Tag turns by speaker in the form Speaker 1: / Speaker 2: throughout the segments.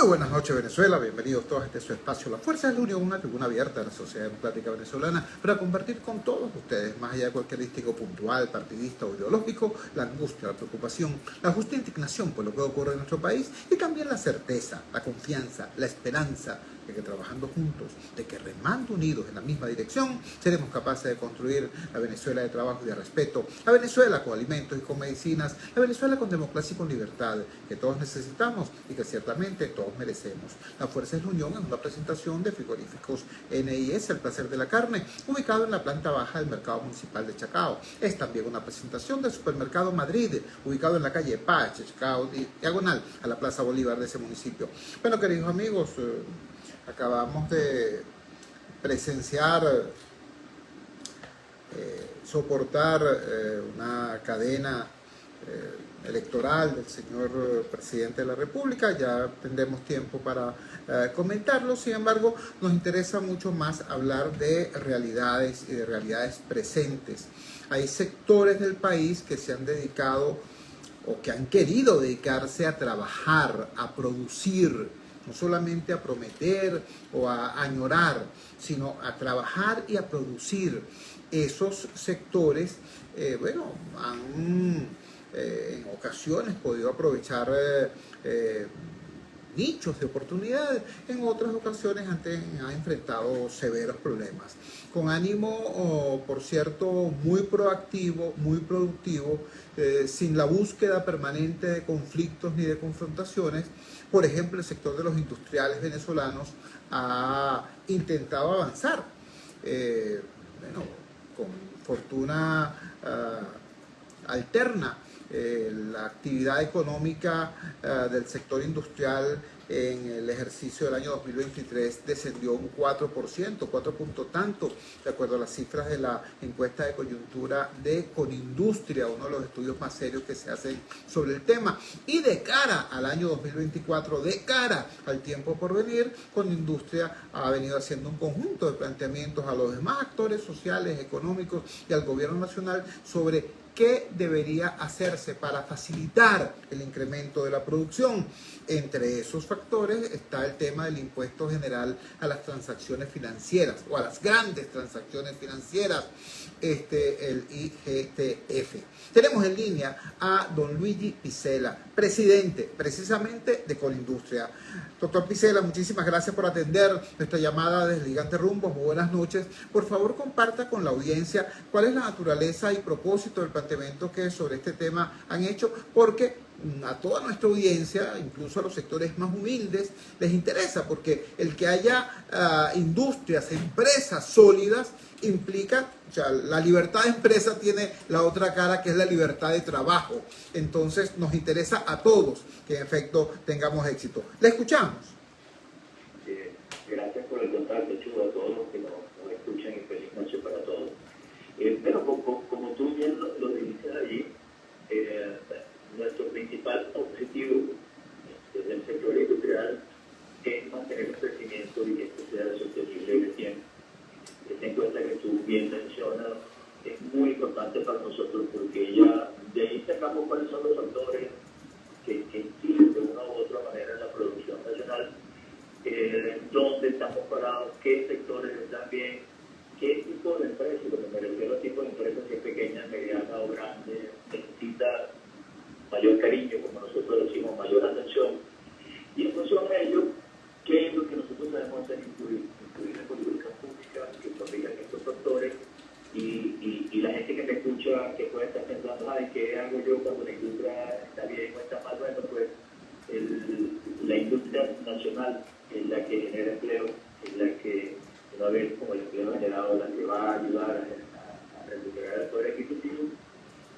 Speaker 1: Muy buenas noches, Venezuela. Bienvenidos todos a este su espacio La Fuerza de la Unión, una tribuna abierta de la sociedad democrática venezolana para compartir con todos ustedes, más allá de cualquier distingo puntual, partidista o ideológico, la angustia, la preocupación, la justa indignación por lo que ocurre en nuestro país y también la certeza, la confianza, la esperanza de que trabajando juntos, de que remando unidos en la misma dirección, seremos capaces de construir la Venezuela de trabajo y de respeto, la Venezuela con alimentos y con medicinas, la Venezuela con democracia y con libertad, que todos necesitamos y que ciertamente todos merecemos. La Fuerza de la Unión es una presentación de frigoríficos NIS, El Placer de la Carne, ubicado en la planta baja del Mercado Municipal de Chacao. Es también una presentación del Supermercado Madrid, ubicado en la calle Pache, Chacao, diagonal a la Plaza Bolívar de ese municipio. Bueno, queridos amigos, acabamos de presenciar, soportar una cadena electoral del señor presidente de la República. Ya tendremos tiempo para comentarlo. Sin embargo, nos interesa mucho más hablar de realidades y de realidades presentes. Hay sectores del país que se han dedicado o que han querido dedicarse a trabajar, a producir, no solamente a prometer o a añorar, sino a trabajar y a producir. Esos sectores, han en ocasiones podido aprovechar nichos de oportunidades, en otras ocasiones han enfrentado severos problemas. Con ánimo, por cierto, muy proactivo, muy productivo, sin la búsqueda permanente de conflictos ni de confrontaciones. Por ejemplo, el sector de los industriales venezolanos ha intentado avanzar, con fortuna alterna. La actividad económica del sector industrial en el ejercicio del año 2023 descendió un 4%, 4 puntos tanto, de acuerdo a las cifras de la encuesta de coyuntura de Conindustria, uno de los estudios más serios que se hacen sobre el tema. Y de cara al año 2024, de cara al tiempo por venir, Conindustria ha venido haciendo un conjunto de planteamientos a los demás actores sociales, económicos y al gobierno nacional sobre qué debería hacerse para facilitar el incremento de la producción. Entre esos factores está el tema del impuesto general a las transacciones financieras o a las grandes transacciones financieras, el IGTF. Tenemos en línea a don Luigi Picela, presidente precisamente de Conindustria. Doctor Picela, muchísimas gracias por atender nuestra llamada desde Gigante Rumbos. Muy buenas noches. Por favor, comparta con la audiencia cuál es la naturaleza y propósito del planteamiento que sobre este tema han hecho, porque a toda nuestra audiencia, incluso a los sectores más humildes, les interesa, porque el que haya industrias, empresas sólidas, implica, o sea, la libertad de empresa tiene la otra cara, que es la libertad de trabajo. Entonces nos interesa a todos que en efecto tengamos éxito. Le escuchamos.
Speaker 2: Gracias por el contacto, Chulo, a todos los que nos escuchan, y feliz noche para todos. Pero como tú bien lo dijiste allí, nuestro principal objetivo desde el sector industrial es mantener el crecimiento y que este sea sostenible en el tiempo. Ten en cuenta que tú bien mencionas, es muy importante para nosotros, porque ya de ahí sacamos cuáles son los factores que inciden de una u otra manera en la producción nacional, dónde estamos parados, qué sectores están bien, qué tipo de empresas, porque me refiero a tipo de empresas, que es pequeña, mediana o grande, necesita mayor cariño, como nosotros decimos, mayor atención. Y en función a ello, ¿qué es lo que nosotros debemos hacer? Incluir en políticas públicas que corrijan estos factores, y la gente que me escucha, que puede estar pensando, ay, ¿qué hago yo cuando la industria está bien o está mal? Bueno, pues la industria nacional es la que genera empleo, es la que, una vez como el empleo generado, la que va a ayudar a recuperar el poder adquisitivo,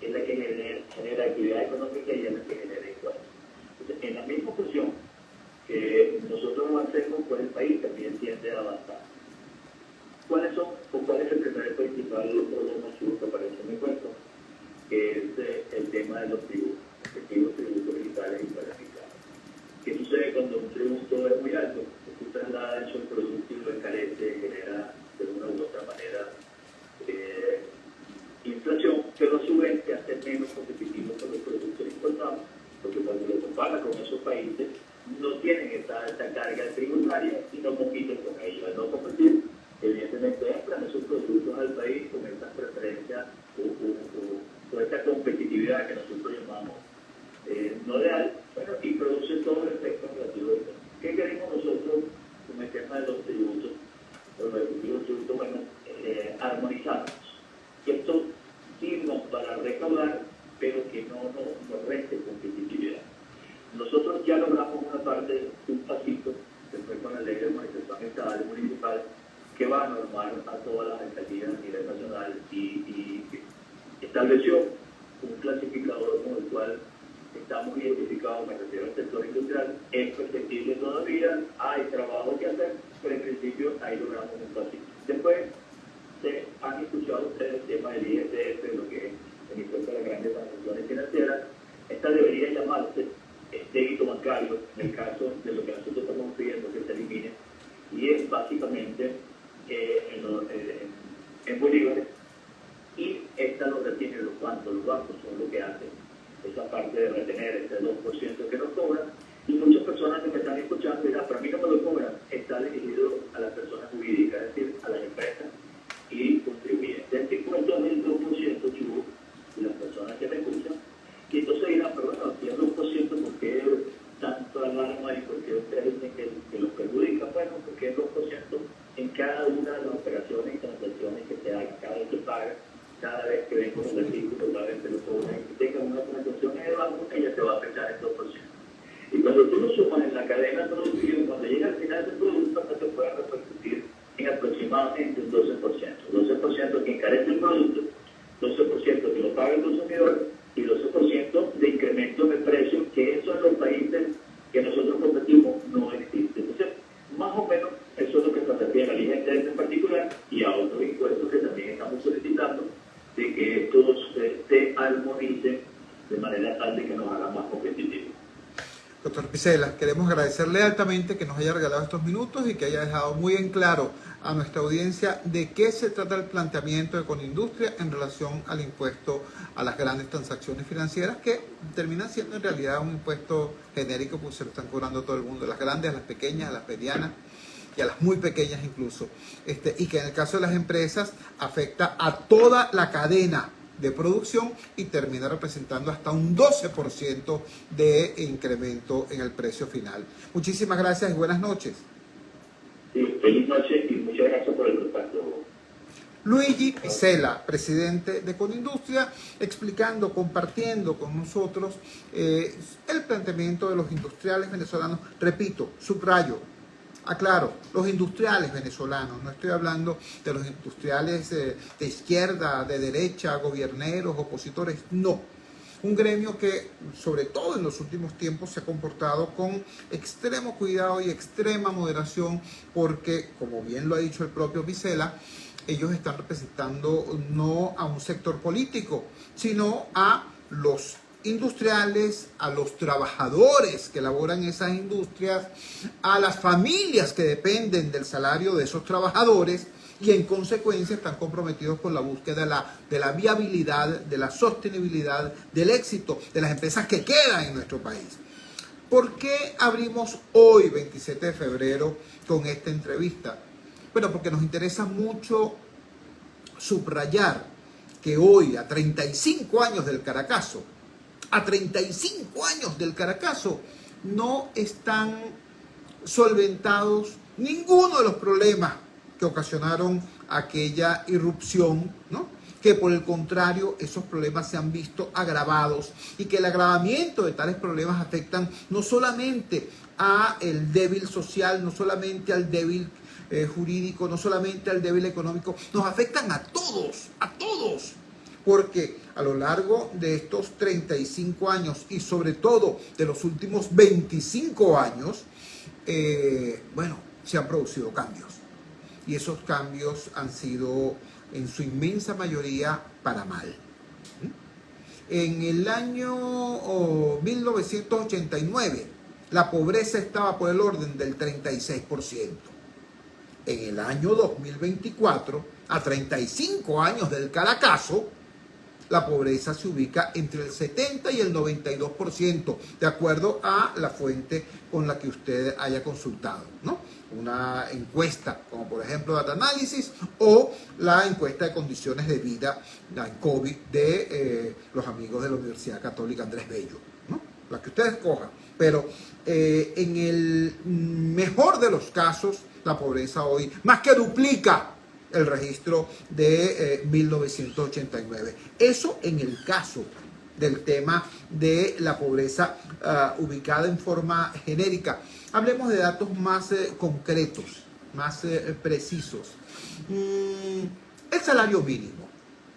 Speaker 2: es la que genera actividad económica y es la que genera ingresos. Entonces, en la misma función que nosotros hacemos, pues el país también tiende a avanzar. ¿Cuál es el primer principal problema que aparece en mi cuento? Que es el tema de los tributos, efectivos, tributos digitales y planificados. ¿Qué sucede cuando un tributo es muy alto? Si tú trasladas eso al producto y lo encarece, genera de una u otra manera inflación, pero a su vez te hace menos competitivo con los productos importados, porque cuando lo comparas con esos países, no tienen esta alta a todas las alcaldías a nivel nacional y estableció un clasificador con el cual estamos identificados, me refiero al sector industrial, es perceptible todavía, hay trabajo que hacer, pero en principio ahí logramos un pasito. Después, se han escuchado ustedes el tema del ISF, lo que es el impuesto a las grandes transacciones financieras. Esta debería llamarse débito bancario, en el caso de lo que nosotros estamos pidiendo que se elimine, y es básicamente en bolívares, y esta lo retienen los bancos son lo que hacen esa parte de retener ese 2% que nos cobran, y muchas personas que me están escuchando dirán, pero a mí no me lo cobran, está dirigido a las personas jurídicas, es decir, a las empresas y contribuyentes. Este impuesto es el 2%, Chubo, y las personas que me escuchan, y entonces dirán, pero bueno, si es 2%, ¿por qué tanto alarma y por qué ustedes dicen que los perjudica? Bueno, porque es 2% en cada una de las operaciones y transacciones que se hagan, cada vez que pagan, cada vez que ven con el artículo, cada vez que lo cobran, y que tengan una transacción en el banco, ella te va a afectar el 2%. Y cuando tú lo sumas en la cadena productiva, cuando llega al final del producto, no te puede repercutir en aproximadamente un 12%. 12% que encarece el producto, 12% que lo paga el consumidor y 12% de incremento de precio, que eso en los países que nosotros competimos no existe. Entonces, más o menos, eso es lo que se refiere a la IGT en particular y a otros impuestos que también estamos solicitando, de que estos se armonicen de manera tal de que nos hagan más competitivos.
Speaker 1: Doctor Picela, queremos agradecerle altamente que nos haya regalado estos minutos y que haya dejado muy en claro a nuestra audiencia de qué se trata el planteamiento de Conindustria en relación al impuesto a las grandes transacciones financieras, que termina siendo en realidad un impuesto genérico, pues se lo están cobrando todo el mundo, a las grandes, a las pequeñas, a las medianas y a las muy pequeñas incluso, y que en el caso de las empresas afecta a toda la cadena de producción y termina representando hasta un 12% de incremento en el precio final. Muchísimas gracias y buenas noches.
Speaker 2: Sí, feliz noche y muchas gracias por el contacto.
Speaker 1: Luigi Picela, presidente de Conindustria, explicando, compartiendo con nosotros el planteamiento de los industriales venezolanos. Repito, subrayo, aclaro, los industriales venezolanos, no estoy hablando de los industriales de izquierda, de derecha, gobierneros, opositores, no. Un gremio que, sobre todo en los últimos tiempos, se ha comportado con extremo cuidado y extrema moderación porque, como bien lo ha dicho el propio Picela, ellos están representando no a un sector político, sino a los industriales, a los trabajadores que laboran esas industrias, a las familias que dependen del salario de esos trabajadores y en consecuencia están comprometidos con la búsqueda de la viabilidad, de la sostenibilidad, del éxito de las empresas que quedan en nuestro país. ¿Por qué abrimos hoy, 27 de febrero, con esta entrevista? Bueno, porque nos interesa mucho subrayar que hoy, a 35 años del Caracazo, no están solventados ninguno de los problemas que ocasionaron aquella irrupción, ¿no? Que por el contrario, esos problemas se han visto agravados y que el agravamiento de tales problemas afectan no solamente al débil social, no solamente al débil jurídico, no solamente al débil económico, nos afectan a todos, porque a lo largo de estos 35 años y sobre todo de los últimos 25 años, se han producido cambios. Y esos cambios han sido en su inmensa mayoría para mal. En el año 1989, la pobreza estaba por el orden del 36%. En el año 2024, a 35 años del Caracazo, la pobreza se ubica entre el 70 y el 92%, de acuerdo a la fuente con la que usted haya consultado, ¿no? Una encuesta, como por ejemplo Data Analysis, o la encuesta de condiciones de vida, la COVID, de los amigos de la Universidad Católica Andrés Bello, ¿no? La que usted escoja. Pero en el mejor de los casos, la pobreza hoy más que duplica el registro de 1989. Eso en el caso del tema de la pobreza ubicada en forma genérica. Hablemos de datos más concretos, más precisos. El salario mínimo.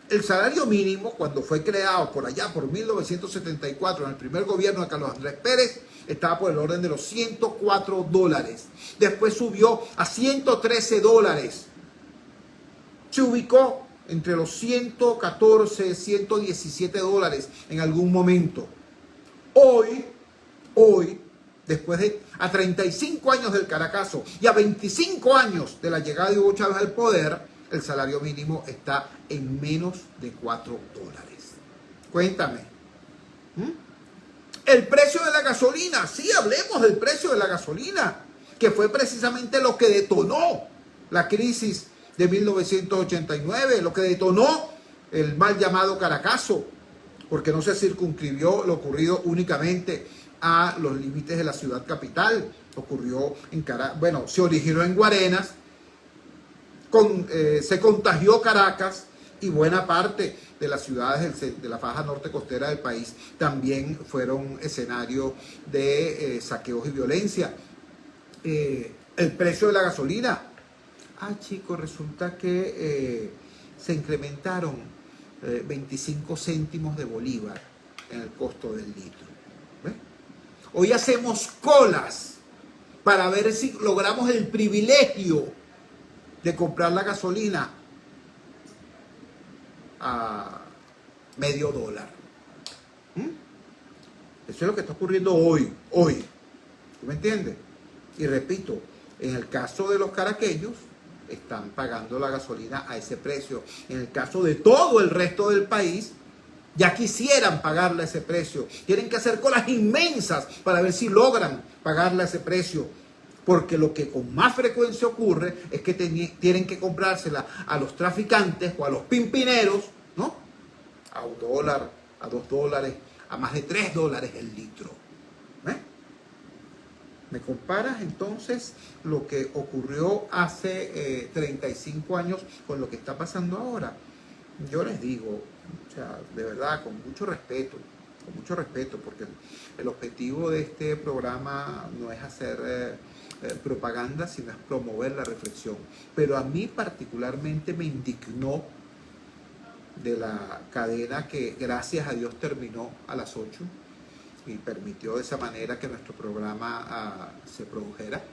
Speaker 1: El salario mínimo, cuando fue creado por allá, por 1974, en el primer gobierno de Carlos Andrés Pérez, estaba por el orden de los $104. Después subió a $113. Se ubicó entre los 114, $117 en algún momento. Hoy, después de a 35 años del Caracazo y a 25 años de la llegada de Hugo Chávez al poder, el salario mínimo está en menos de $4. Cuéntame. El precio de la gasolina, sí, hablemos del precio de la gasolina, que fue precisamente lo que detonó la crisis de 1989, lo que detonó el mal llamado Caracazo, porque no se circunscribió lo ocurrido únicamente a los límites de la ciudad capital. Ocurrió en se originó en Guarenas, se contagió Caracas y buena parte de las ciudades de la faja norte costera del país también fueron escenario de saqueos y violencia. El precio de la gasolina. Chicos, resulta que se incrementaron 25 céntimos de bolívar en el costo del litro. ¿Ves? Hoy hacemos colas para ver si logramos el privilegio de comprar la gasolina a $0.50. Eso es lo que está ocurriendo hoy. ¿Tú me entiendes? Y repito, en el caso de los caraqueños, están pagando la gasolina a ese precio. En el caso de todo el resto del país, ya quisieran pagarle ese precio. Tienen que hacer colas inmensas para ver si logran pagarle ese precio. Porque lo que con más frecuencia ocurre es que tienen que comprársela a los traficantes o a los pimpineros, ¿no? A $1, a $2, a más de $3 el litro. ¿Me comparas entonces lo que ocurrió hace 35 años con lo que está pasando ahora? Yo les digo, o sea, de verdad, con mucho respeto, porque el objetivo de este programa no es hacer propaganda, sino es promover la reflexión. Pero a mí particularmente me indignó de la cadena que gracias a Dios terminó a las 8 y permitió de esa manera que nuestro programa se produjera.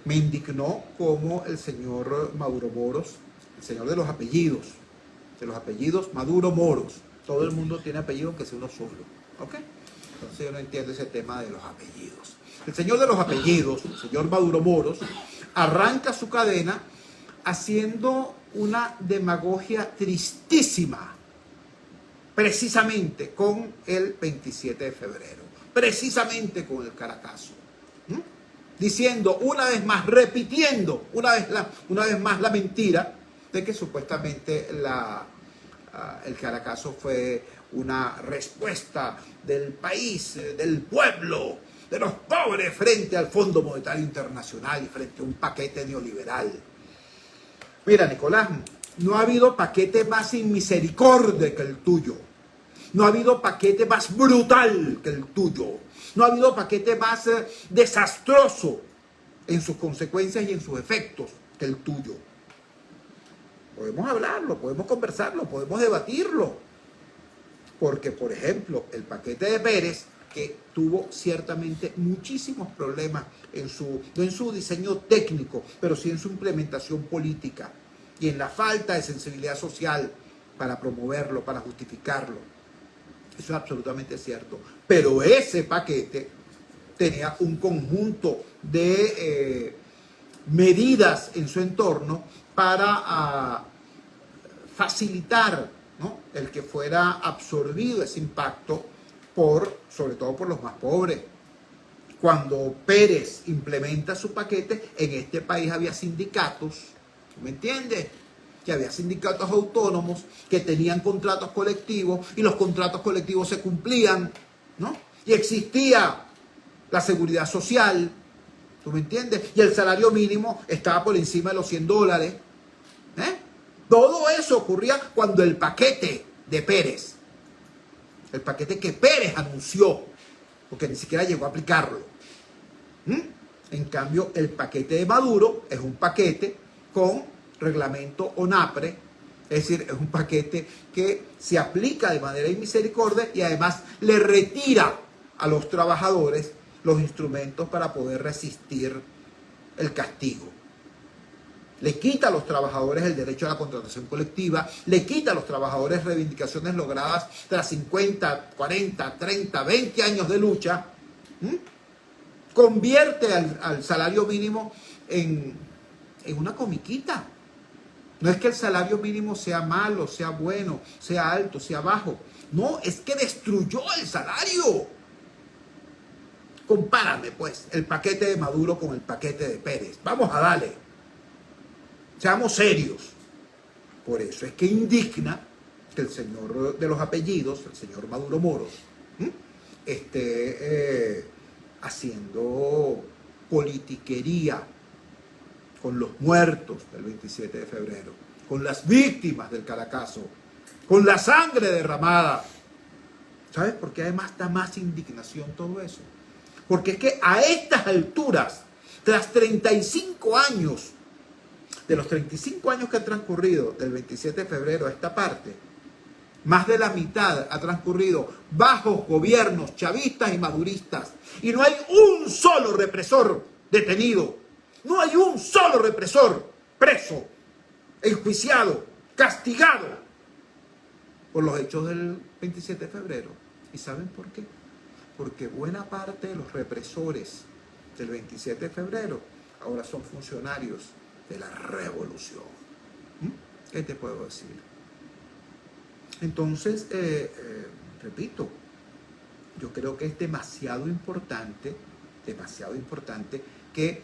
Speaker 1: Me indignó como el señor Maduro Moros, el señor de los apellidos Maduro Moros, todo el mundo tiene apellido aunque sea uno solo, ¿ok? Entonces yo no entiendo ese tema de los apellidos. El señor de los apellidos, el señor Maduro Moros, arranca su cadena haciendo una demagogia tristísima, precisamente con el 27 de febrero, precisamente con el Caracazo, diciendo una vez más, repitiendo una vez más la mentira de que supuestamente el Caracazo fue una respuesta del país, del pueblo, de los pobres frente al Fondo Monetario Internacional y frente a un paquete neoliberal. Mira, Nicolás, no ha habido paquete más sin misericordia que el tuyo. No ha habido paquete más brutal que el tuyo. No ha habido paquete más desastroso en sus consecuencias y en sus efectos que el tuyo. Podemos hablarlo, podemos conversarlo, podemos debatirlo. Porque, por ejemplo, el paquete de Pérez, que tuvo ciertamente muchísimos problemas no en su diseño técnico, pero sí en su implementación política y en la falta de sensibilidad social para promoverlo, para justificarlo. Eso es absolutamente cierto. Pero ese paquete tenía un conjunto de medidas en su entorno para facilitar, ¿no?, el que fuera absorbido ese impacto sobre todo por los más pobres. Cuando Pérez implementa su paquete, en este país había sindicatos, ¿me entiendes?, que había sindicatos autónomos que tenían contratos colectivos y los contratos colectivos se cumplían, ¿no? Y existía la seguridad social, ¿tú me entiendes? Y el salario mínimo estaba por encima de los $100. Todo eso ocurría cuando el paquete de Pérez, el paquete que Pérez anunció, porque ni siquiera llegó a aplicarlo. En cambio, el paquete de Maduro es un paquete con reglamento ONAPRE, es decir, es un paquete que se aplica de manera inmisericordia y además le retira a los trabajadores los instrumentos para poder resistir el castigo. Le quita a los trabajadores el derecho a la contratación colectiva, le quita a los trabajadores reivindicaciones logradas tras 50, 40, 30, 20 años de lucha, convierte al salario mínimo en una comiquita. No es que el salario mínimo sea malo, sea bueno, sea alto, sea bajo. No, es que destruyó el salario. Compárame, pues, el paquete de Maduro con el paquete de Pérez. Vamos a darle. Seamos serios. Por eso es que indigna que el señor de los apellidos, el señor Maduro Moros, esté haciendo politiquería con los muertos del 27 de febrero, con las víctimas del Caracazo, con la sangre derramada. ¿Sabes por qué además da más indignación todo eso? Porque es que a estas alturas, tras 35 años, de los 35 años que han transcurrido del 27 de febrero a esta parte, más de la mitad ha transcurrido bajo gobiernos chavistas y maduristas. Y no hay un solo represor detenido. No hay un solo represor preso, enjuiciado, castigado por los hechos del 27 de febrero. ¿Y saben por qué? Porque buena parte de los represores del 27 de febrero ahora son funcionarios de la revolución. ¿Qué te puedo decir? Entonces, repito, yo creo que es demasiado importante que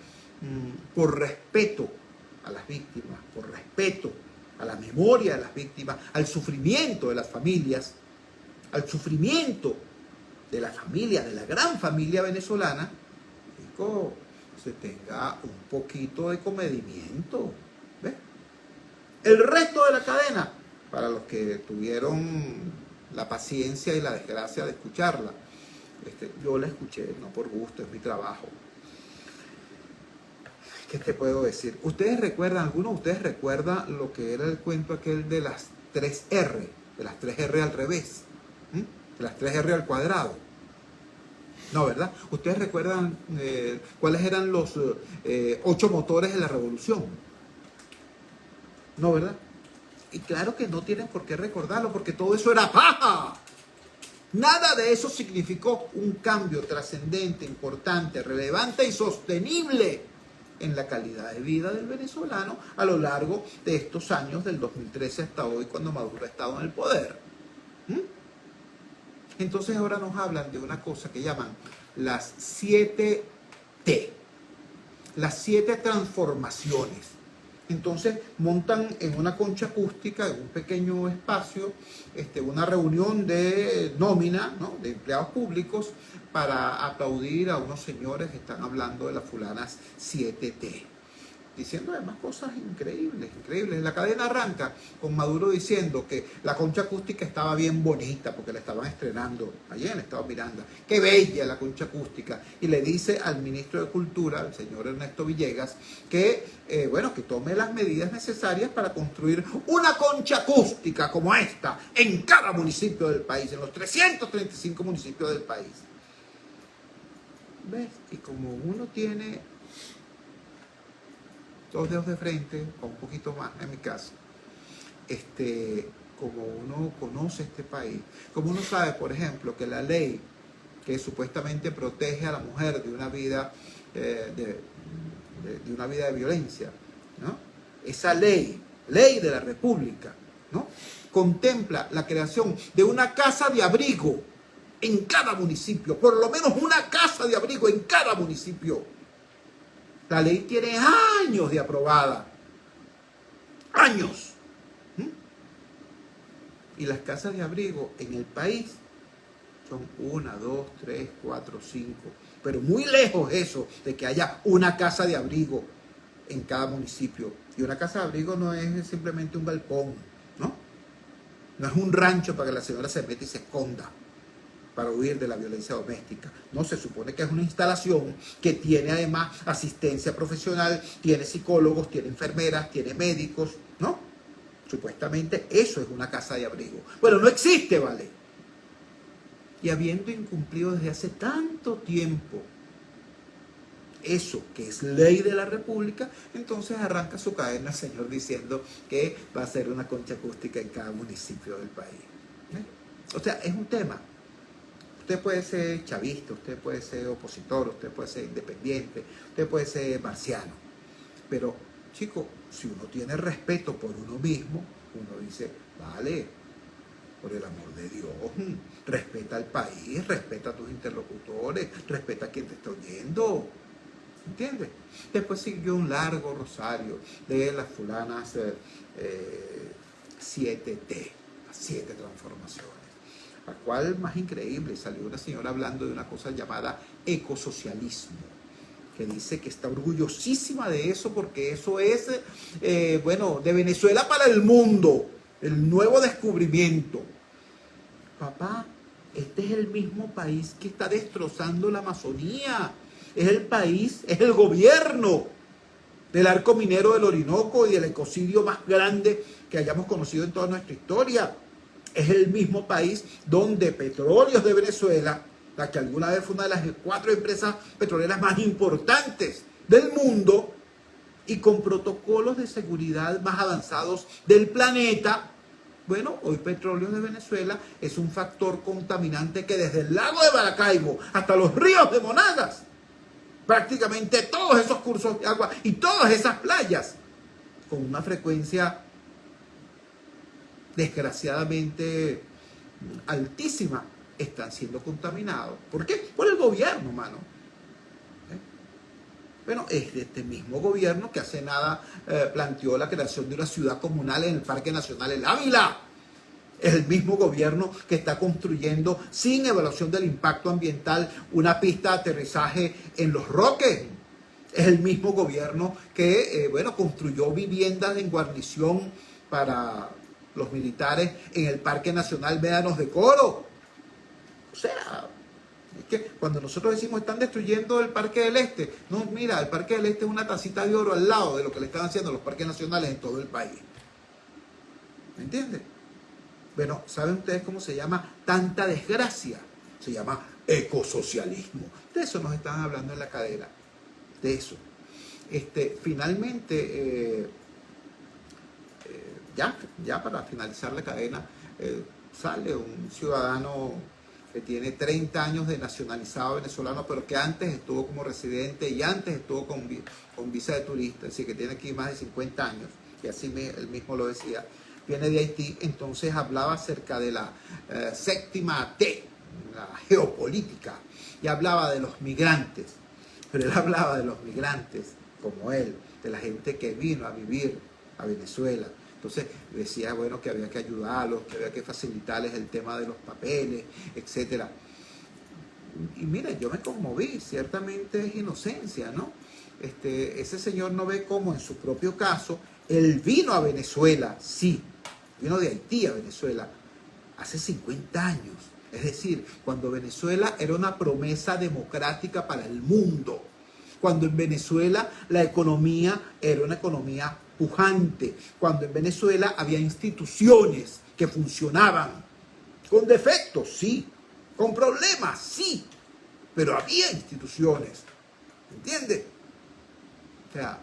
Speaker 1: por respeto a las víctimas, por respeto a la memoria de las víctimas, al sufrimiento de las familias, al sufrimiento de la familia, de la gran familia venezolana, se tenga un poquito de comedimiento. ¿Ves? El resto de la cadena, para los que tuvieron la paciencia y la desgracia de escucharla, yo la escuché, no por gusto, es mi trabajo. ¿Qué te puedo decir? ¿Ustedes recuerdan, alguno de ustedes recuerda lo que era el cuento aquel de las 3R, de las 3R al revés, de las 3R al cuadrado? No, ¿verdad? ¿Ustedes recuerdan cuáles eran los 8 motores de la revolución? No, ¿verdad? Y claro que no tienen por qué recordarlo, porque todo eso era paja. Nada de eso significó un cambio trascendente, importante, relevante y sostenible en la calidad de vida del venezolano a lo largo de estos años, del 2013 hasta hoy, cuando Maduro ha estado en el poder. Entonces ahora nos hablan de una cosa que llaman las 7T, las 7 transformaciones. Entonces montan en una concha acústica, en un pequeño espacio, una reunión de nómina, ¿no?, de empleados públicos, para aplaudir a unos señores que están hablando de las fulanas 7T. Diciendo además cosas increíbles, increíbles. La cadena arranca con Maduro diciendo que la concha acústica estaba bien bonita porque la estaban estrenando allí en el estado Miranda. ¡Qué bella la concha acústica! Y le dice al ministro de Cultura, el señor Ernesto Villegas, que, que tome las medidas necesarias para construir una concha acústica como esta en cada municipio del país, en los 335 municipios del país. ¿Ves? Y como uno tiene 2 dedos de frente, o un poquito más en mi caso, como uno conoce este país, como uno sabe, por ejemplo, que la ley que supuestamente protege a la mujer de una vida de violencia, ¿no?, esa ley de la República, ¿no?, contempla la creación de una casa de abrigo en cada municipio, por lo menos una casa de abrigo en cada municipio. La ley tiene años de aprobada. Años. Y las casas de abrigo en el país son 1, 2, 3, 4, 5. Pero muy lejos eso de que haya una casa de abrigo en cada municipio. Y una casa de abrigo no es simplemente un galpón, ¿no? No es un rancho para que la señora se meta y se esconda, para huir de la violencia doméstica. No, se supone que es una instalación que tiene además asistencia profesional, tiene psicólogos, tiene enfermeras, tiene médicos, ¿no? Supuestamente eso es una casa de abrigo. Bueno, no existe, ¿vale? Y habiendo incumplido desde hace tanto tiempo eso que es ley de la República, entonces arranca su cadena el señor diciendo que va a ser una concha acústica en cada municipio del país. O sea, es un tema. Usted puede ser chavista, usted puede ser opositor, usted puede ser independiente, usted puede ser marciano. Pero, chico, si uno tiene respeto por uno mismo, uno dice, vale, por el amor de Dios, respeta al país, respeta a tus interlocutores, respeta a quien te está oyendo. ¿Entiendes? Después siguió un largo rosario de las fulanas 7T, las 7 transformaciones. La cual, más increíble, salió una señora hablando de una cosa llamada ecosocialismo, que dice que está orgullosísima de eso porque eso es, bueno, de Venezuela para el mundo, el nuevo descubrimiento. Papá, este es el mismo país que está destrozando la Amazonía. Es el país, es el gobierno del arco minero del Orinoco y del ecocidio más grande que hayamos conocido en toda nuestra historia. Es el mismo país donde Petróleos de Venezuela, la que alguna vez fue una de las 4 empresas petroleras más importantes del mundo y con protocolos de seguridad más avanzados del planeta, bueno, hoy Petróleos de Venezuela es un factor contaminante que desde el lago de Maracaibo hasta los ríos de Monagas, prácticamente todos esos cursos de agua y todas esas playas, con una frecuencia desgraciadamente altísima, están siendo contaminados. ¿Por qué? Por el gobierno, mano. Bueno, es de este mismo gobierno que hace nada planteó la creación de una ciudad comunal en el Parque Nacional El Ávila. Es el mismo gobierno que está construyendo, sin evaluación del impacto ambiental, una pista de aterrizaje en Los Roques. Es el mismo gobierno que, bueno, construyó viviendas en guarnición para los militares en el Parque Nacional Médanos de Coro. O sea, es que cuando nosotros decimos están destruyendo el Parque del Este, no, mira, el Parque del Este es una tacita de oro al lado de lo que le están haciendo los parques nacionales en todo el país. ¿Me entienden? Bueno, ¿saben ustedes cómo se llama tanta desgracia? Se llama ecosocialismo. De eso nos están hablando en la cadena. De eso. Finalmente, ya para finalizar la cadena, sale un ciudadano que tiene 30 años de nacionalizado venezolano, pero que antes estuvo como residente y antes estuvo con visa de turista, es decir, que tiene aquí más de 50 años, y así él mismo lo decía. Viene de Haití, entonces hablaba acerca de la séptima T, la geopolítica, y hablaba de los migrantes, pero él hablaba de los migrantes como él, de la gente que vino a vivir a Venezuela. Entonces decía, bueno, que había que ayudarlos, que había que facilitarles el tema de los papeles, etc. Y mire, yo me conmoví, ciertamente es inocencia, ¿no? Ese señor no ve cómo en su propio caso, él vino a Venezuela, sí, vino de Haití a Venezuela hace 50 años. Es decir, cuando Venezuela era una promesa democrática para el mundo. Cuando en Venezuela la economía era una economía pujante. Cuando en Venezuela había instituciones que funcionaban. Con defectos, sí. Con problemas, sí. Pero había instituciones. ¿Entiendes? O sea,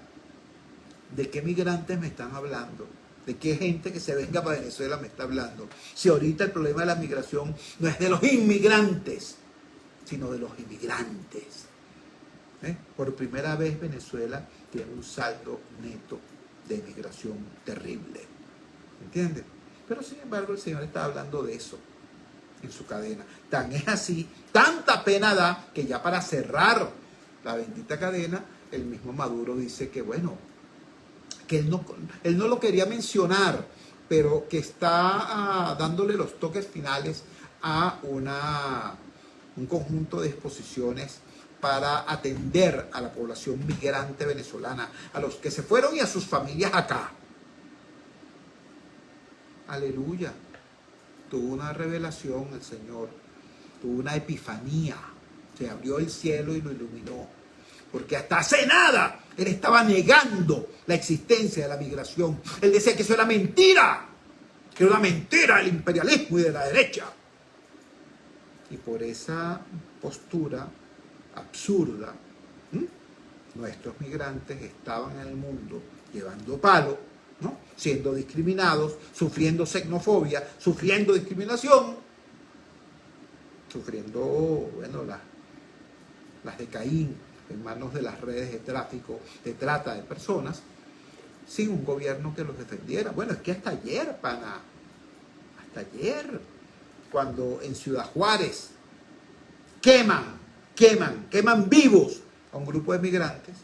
Speaker 1: ¿de qué migrantes me están hablando? ¿De qué gente que se venga para Venezuela me está hablando? Si ahorita el problema de la migración no es de los inmigrantes, sino de los inmigrantes. Por primera vez Venezuela tiene un saldo neto de migración terrible. ¿Entiendes? Pero sin embargo el Señor está hablando de eso en su cadena. Tan es así, tanta pena da, que ya para cerrar la bendita cadena, el mismo Maduro dice que bueno, que él no lo quería mencionar, pero que está dándole los toques finales a un conjunto de exposiciones para atender a la población migrante venezolana, a los que se fueron y a sus familias acá. Aleluya. Tuvo una revelación el Señor tuvo una epifanía, se abrió el cielo y lo iluminó, porque hasta hace nada él estaba negando la existencia de la migración. Él decía que eso era mentira, que era una mentira del imperialismo y de la derecha. Y por esa postura absurda, nuestros migrantes estaban en el mundo llevando palo, ¿no? Siendo discriminados, sufriendo xenofobia, sufriendo discriminación, sufriendo, bueno, las de Caín en manos de las redes de tráfico, de trata de personas, sin un gobierno que los defendiera. Bueno, es que hasta ayer, pana, hasta ayer, cuando en Ciudad Juárez queman vivos a un grupo de migrantes,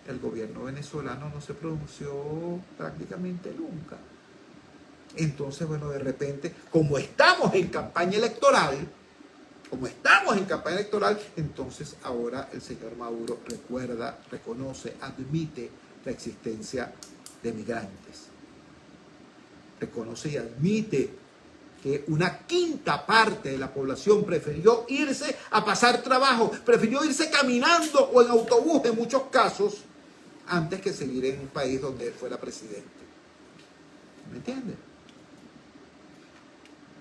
Speaker 1: el gobierno venezolano no se pronunció prácticamente nunca. Entonces, bueno, de repente, como estamos en campaña electoral, entonces ahora el señor Maduro recuerda, reconoce, admite la existencia de migrantes. Reconoce y admite que una quinta parte de la población prefirió irse a pasar trabajo, prefirió irse caminando o en autobús en muchos casos, antes que seguir en un país donde él fuera presidente. ¿Me entiendes?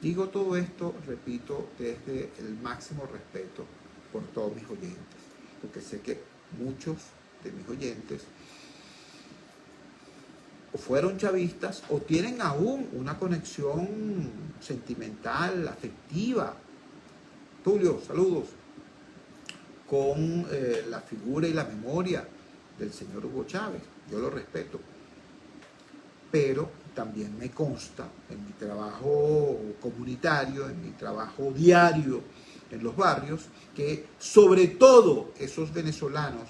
Speaker 1: Digo todo esto, repito, desde el máximo respeto por todos mis oyentes, porque sé que muchos de mis oyentes o fueron chavistas o tienen aún una conexión sentimental, afectiva. Tulio, saludos, con la figura y la memoria del señor Hugo Chávez. Yo lo respeto, pero también me consta en mi trabajo comunitario, en mi trabajo diario en los barrios, que sobre todo esos venezolanos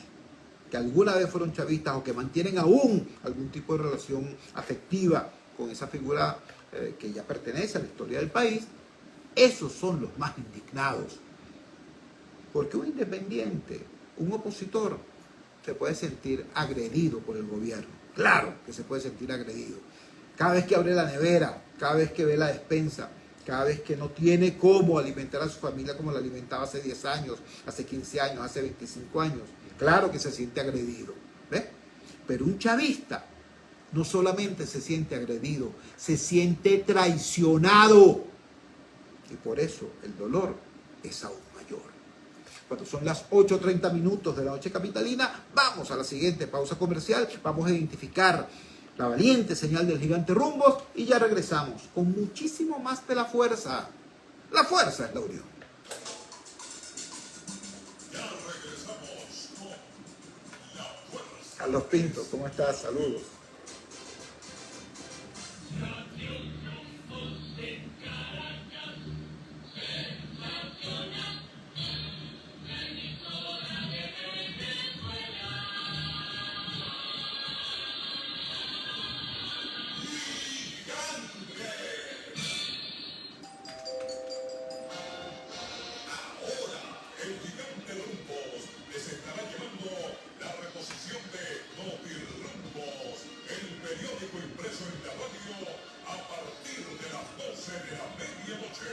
Speaker 1: que alguna vez fueron chavistas o que mantienen aún algún tipo de relación afectiva con esa figura que ya pertenece a la historia del país, esos son los más indignados. Porque un independiente, un opositor, se puede sentir agredido por el gobierno. Claro que se puede sentir agredido. Cada vez que abre la nevera, cada vez que ve la despensa, cada vez que no tiene cómo alimentar a su familia como la alimentaba hace 10 años, hace 15 años, hace 25 años, claro que se siente agredido. ¿Ves? Pero un chavista no solamente se siente agredido, se siente traicionado. Y por eso el dolor es aún mayor. Cuando son las 8:30 minutos de la noche capitalina, vamos a la siguiente pausa comercial, vamos a identificar la valiente señal del gigante Rumbos y ya regresamos con muchísimo más de la fuerza. La fuerza es la unión.
Speaker 3: Ya regresamos con la fuerza.
Speaker 1: Carlos Pinto, ¿cómo estás? Saludos.
Speaker 3: El gigante Rumbos les estará llevando la reposición de Notirumbos, el periódico impreso en la radio, a partir de las 12 de la medianoche.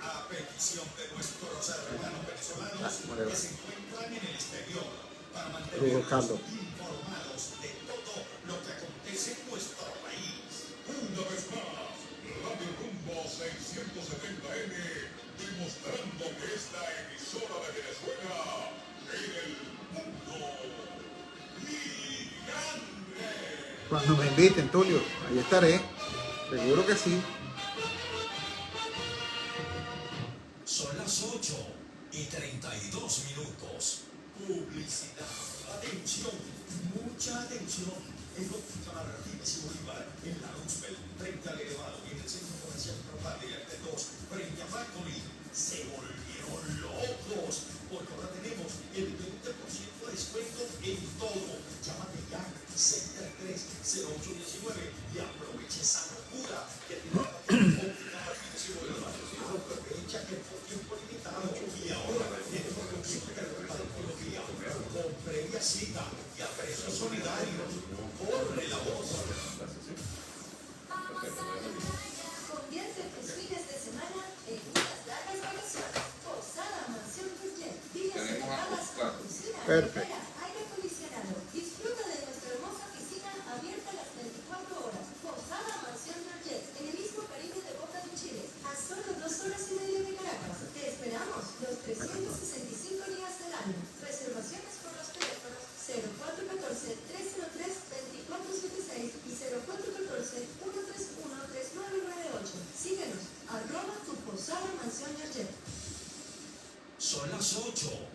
Speaker 3: A petición de nuestros hermanos venezolanos que se encuentran en el exterior, para mantenerlos informados de todo lo que acontece en nuestro país. Una vez más, Radio Rumbo 670M, demostrando que es la emisora de Venezuela en el mundo. ¡Gigante!
Speaker 1: Cuando me inviten, Tulio, ahí estaré. Seguro que sí.
Speaker 3: Son las 8:32. Publicidad. Atención, mucha atención. En Óptica Martínez y Bolívar, en la Roosevelt, frente al elevado y en el centro comercial Propaganda de 2, frente a Factory, se volvieron locos, porque ahora tenemos el 20% de descuento en todo. Llámate ya, 633-0819 y aprovecha esa locura que tiene Óptica Martínez y Bolívar. Aprovecha que por tiempo limitado y ahora tiene producción de tecnología con previa cita y a precios solidarios. Corre la voz.
Speaker 1: Perfecto.
Speaker 4: Aire acondicionado. Disfruta de nuestra hermosa piscina abierta las 24 horas. Posada Mansión Narjet, en el mismo Caribe de Boca de Chile, a solo 2 horas y media de Caracas. Te esperamos los 365 días del año. Reservaciones por los teléfonos 0414-303-2476 y 0414-131-3998. Síguenos, @tu Posada Mansión Narjet.
Speaker 5: Son las 8:33.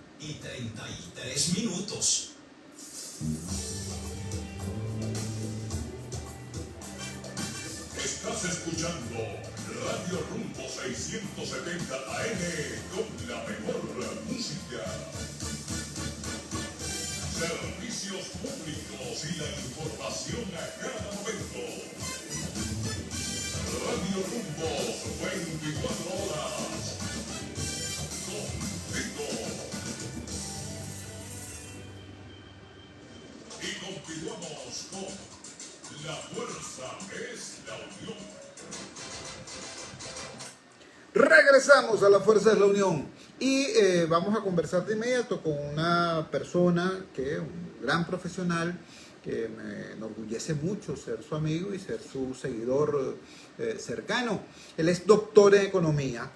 Speaker 3: Estás escuchando Radio Rumbo 670 AM con la mejor música, servicios públicos y la información a cada momento. Radio Rumbo 24 horas. Contigo. Y continuamos con La Fuerza es la Unión.
Speaker 1: Regresamos a La Fuerza de la Unión y vamos a conversar de inmediato con una persona que es un gran profesional, que me enorgullece mucho ser su amigo y ser su seguidor cercano. Él es doctor en economía,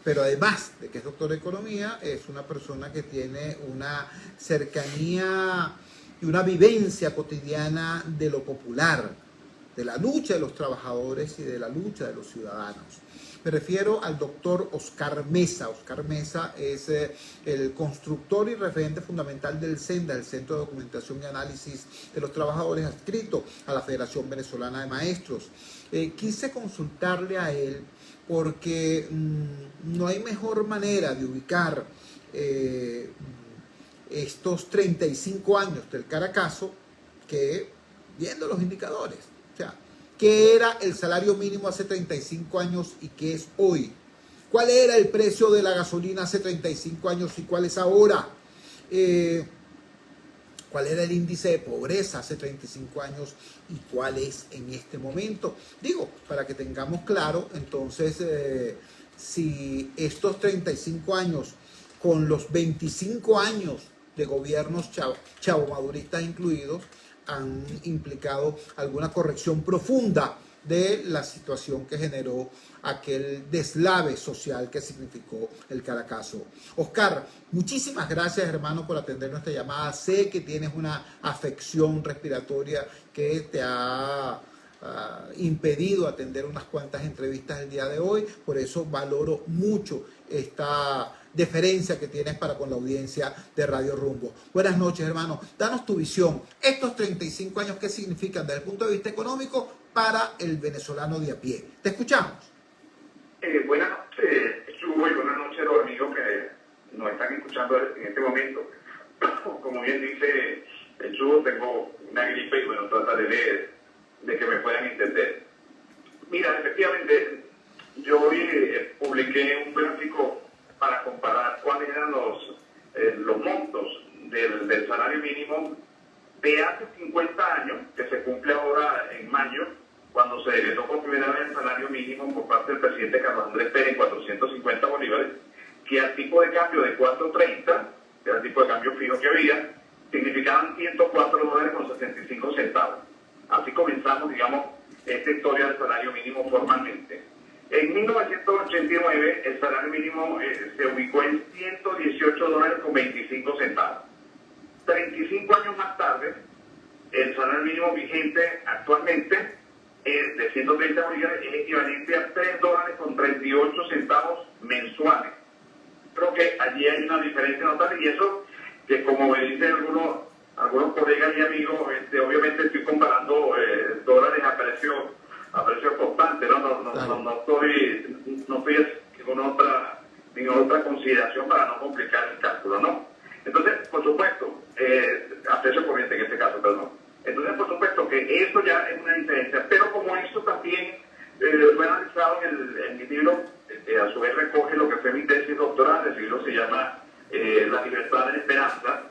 Speaker 1: pero además de que es doctor en economía, es una persona que tiene una cercanía y una vivencia cotidiana de lo popular, de la lucha de los trabajadores y de la lucha de los ciudadanos. Me refiero al doctor Oscar Mesa. Oscar Mesa es el constructor y referente fundamental del CENDA, el Centro de Documentación y Análisis de los Trabajadores, adscrito a la Federación Venezolana de Maestros. Quise consultarle a él porque no hay mejor manera de ubicar estos 35 años del Caracazo que viendo los indicadores. O sea, ¿qué era el salario mínimo hace 35 años y qué es hoy? ¿Cuál era el precio de la gasolina hace 35 años y cuál es ahora? ¿Cuál era el índice de pobreza hace 35 años y cuál es en este momento? Digo, para que tengamos claro, entonces, si estos 35 años con los 25 años de gobiernos chavomaduristas incluidos han implicado alguna corrección profunda de la situación que generó aquel deslave social que significó el Caracazo. Oscar, muchísimas gracias, hermano, por atender nuestra llamada. Sé que tienes una afección respiratoria que te ha impedido atender unas cuantas entrevistas el día de hoy, por eso valoro mucho esta deferencia que tienes para con la audiencia de Radio Rumbo. Buenas noches, hermano. Danos tu visión. Estos 35 años, ¿qué significan desde el punto de vista económico para el venezolano de a pie? Te escuchamos.
Speaker 6: Buenas noches, Chubo, y buenas noches a los amigos que nos están escuchando en este momento. Como bien dice el Chubo, tengo una gripe y bueno, trataré de que me puedan entender. Mira, efectivamente, yo hoy publiqué un gráfico para comparar cuáles eran los montos del salario mínimo de hace 50 años, que se cumple ahora en mayo, cuando se decretó por primera vez el salario mínimo por parte del presidente Carlos Andrés Pérez en 450 bolívares, que al tipo de cambio de 4.30, que era el tipo de cambio fijo que había, significaban $104.65. Así comenzamos, digamos, esta historia del salario mínimo formalmente. En 1989 el salario mínimo se ubicó en $118.25. 35 años más tarde, el salario mínimo vigente actualmente de 130 bolívares es equivalente a $3.38 mensuales. Creo que allí hay una diferencia notable y eso que, como me dicen algunos colegas y amigos, obviamente estoy comparando dólares a precio constante, no estoy con otra consideración para no complicar el cálculo, ¿no? Entonces, por supuesto, a precio corriente en este caso, perdón. Entonces, por supuesto que eso ya es una diferencia, pero como eso también fue analizado en mi libro, a su vez recoge lo que fue mi tesis doctoral, el libro se llama La libertad de la esperanza,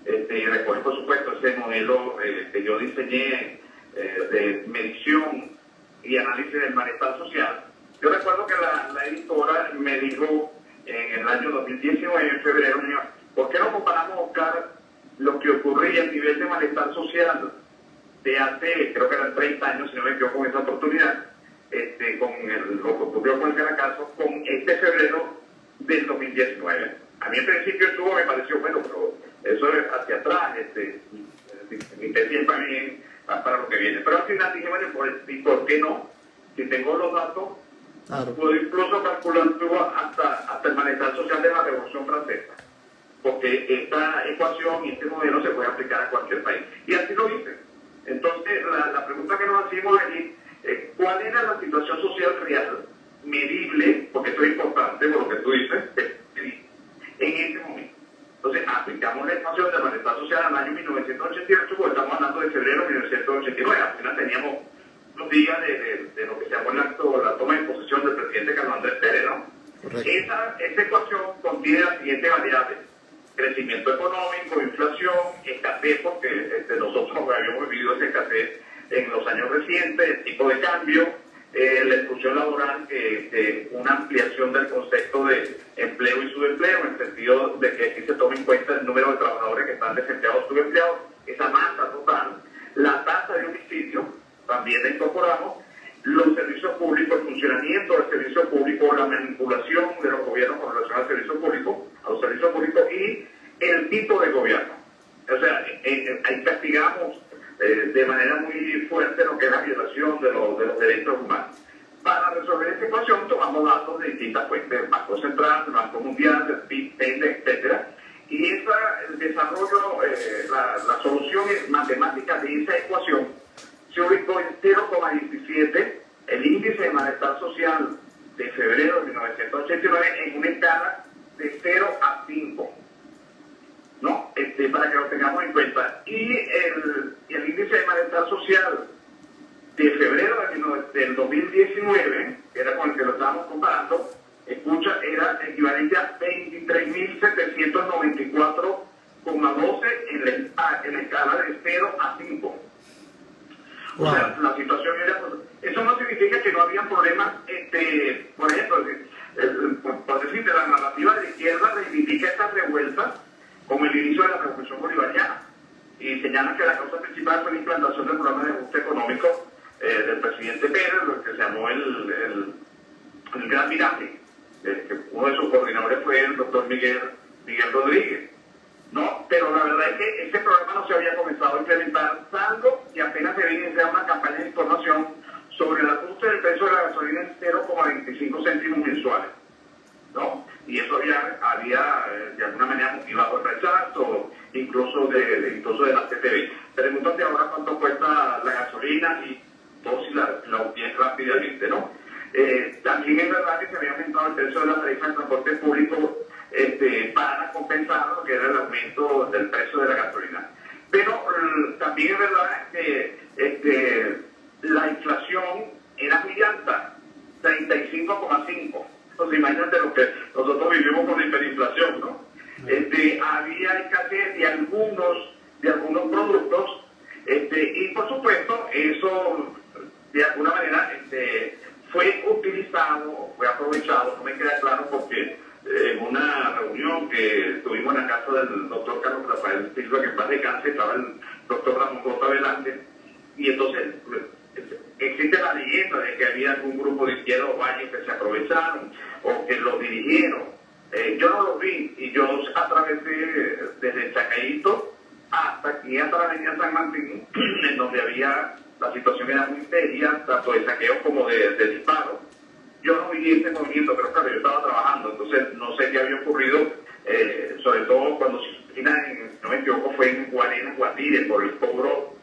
Speaker 6: y recoge, por supuesto, ese modelo que yo diseñé de medición y análisis del malestar social. Yo recuerdo que la editora me dijo en el año 2019, en febrero. ¿Por qué no comparamos, Oscar, lo que ocurría a nivel de malestar social de hace, creo que eran 30 años, si no me equivoco, con esa oportunidad, con lo que ocurrió con el Caracazo, con este febrero del 2019? A mí en principio me pareció, bueno, pero eso es hacia atrás, mi tesis para mí, para lo que viene. Pero al final dije, bueno, ¿y por qué no? Si tengo los datos,
Speaker 1: Claro.
Speaker 6: puedo incluso calcular hasta el malestar social de la Revolución Francesa, porque esta ecuación y este modelo se puede aplicar a cualquier país. Y así lo hice. Entonces, la pregunta que nos hacíamos allí, ¿cuál era la situación social real, medible, porque esto es importante por lo que tú dices, en ese momento? Entonces, aplicamos la ecuación del malestar social al año 1988, porque estamos hablando de febrero de 1989, apenas teníamos los días de lo que se llamó la toma de posesión del presidente Carlos Andrés Pérez, ¿no?
Speaker 1: Correcto.
Speaker 6: Esa ecuación contiene las siguientes variables: crecimiento económico, inflación, escasez, porque nosotros habíamos vivido esa escasez en los años recientes, el tipo de cambio, la exclusión laboral, una ampliación del concepto de empleo y subempleo, en el sentido de que aquí se toma en cuenta el número de trabajadores que están desempleados o subempleados, esa masa total, la tasa de homicidio, también la incorporamos, los servicios públicos, el funcionamiento del servicio público, la manipulación de los gobiernos con relación al servicio público, a los servicios públicos, y el tipo de gobierno. O sea, ahí castigamos de manera muy fuerte lo que es la violación de los derechos humanos. Para resolver esta ecuación tomamos datos de distintas fuentes, el Banco Central, el Banco Mundial, el PIB, etcétera, y el desarrollo, la solución matemática de esa ecuación se ubicó en 0,17, el índice de malestar social de febrero de 1989, en una escala de 0 a 5, ¿no? Para que lo tengamos en cuenta. Y el índice de malestar social de febrero del 2019, que era con el que lo estábamos comparando, era equivalente a 23.794,12 en la escala de 0 a 5.
Speaker 1: Wow.
Speaker 6: O sea, la situación era... Eso no significa que no había problemas, por ejemplo, por decirte, la narrativa de la izquierda reivindica estas revueltas como el inicio de la Revolución Bolivariana y señala que la causa principal fue la implantación del programa de ajuste económico del presidente Pérez, lo que se llamó el Gran Viraje. Uno de sus coordinadores fue el doctor Miguel Rodríguez. No, pero la verdad es que este programa no se había comenzado a implementar, salvo que apenas se había iniciado una campaña de información sobre el ajuste del precio de la gasolina en 0,25 céntimos mensuales, ¿no? Y eso había de alguna manera motivado el rechazo, incluso de la CTV. Pregúntate ahora cuánto cuesta la gasolina y todo si la obtienes rápidamente, ¿no? También es verdad que se había aumentado el precio de la tarifa de transporte público para compensar lo que era el aumento del precio de la gasolina. Pero también es verdad que la inflación era muy alta, 35,5. Entonces imagínate lo que nosotros vivimos con la hiperinflación, ¿no? Había escasez de algunos productos, y por supuesto eso de alguna manera fue utilizado, fue aprovechado, no me queda claro porque en una reunión que tuvimos en la casa del doctor Carlos Rafael Silva, que en paz descanse, estaba el doctor Ramón J. Velázquez, y entonces existe la leyenda de que había algún grupo de izquierda o varios que se aprovecharon o que lo dirigieron. Yo no lo vi, y yo atravesé desde Chacaíto hasta aquí, hasta la avenida San Martín, en donde la situación era muy seria, tanto de saqueo como de disparo. Yo no vi ese movimiento, pero claro, yo estaba trabajando, entonces no sé qué había ocurrido, sobre todo cuando no me equivoco, fue en Guatire, por el cobro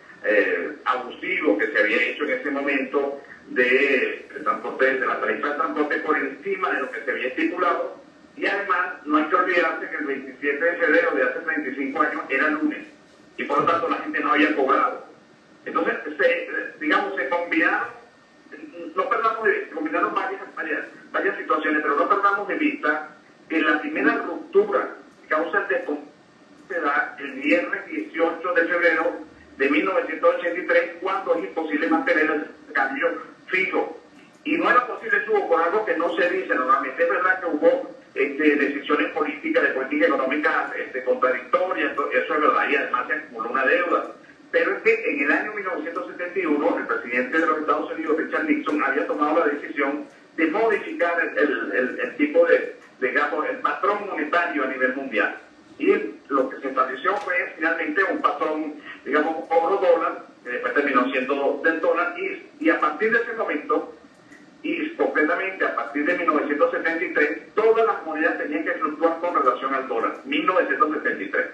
Speaker 6: abusivo que se había hecho en ese momento de la tarifa de transporte por encima de lo que se había estipulado. Y además, no hay que olvidarse que el 27 de febrero de hace 35 años era lunes, y por lo tanto la gente no había cobrado. Entonces, se combinaron varias situaciones, pero no perdamos de vista que la primera ruptura causa el descontento se da el viernes 18 de febrero de 1983, cuando es imposible mantener el cambio fijo. Y no era posible, por algo que no se dice normalmente. Es verdad que hubo de además se acumuló una deuda. Pero es que en el año 1971 el presidente de los Estados Unidos, Richard Nixon, había tomado la decisión de modificar el tipo de, digamos, el patrón monetario a nivel mundial. Y lo que se estableció fue finalmente un patrón, digamos, oro-dólar, que después terminó siendo del dólar, y a partir de ese momento, y concretamente a partir de 1973, todas las monedas tenían que fluctuar con relación al dólar, 1973.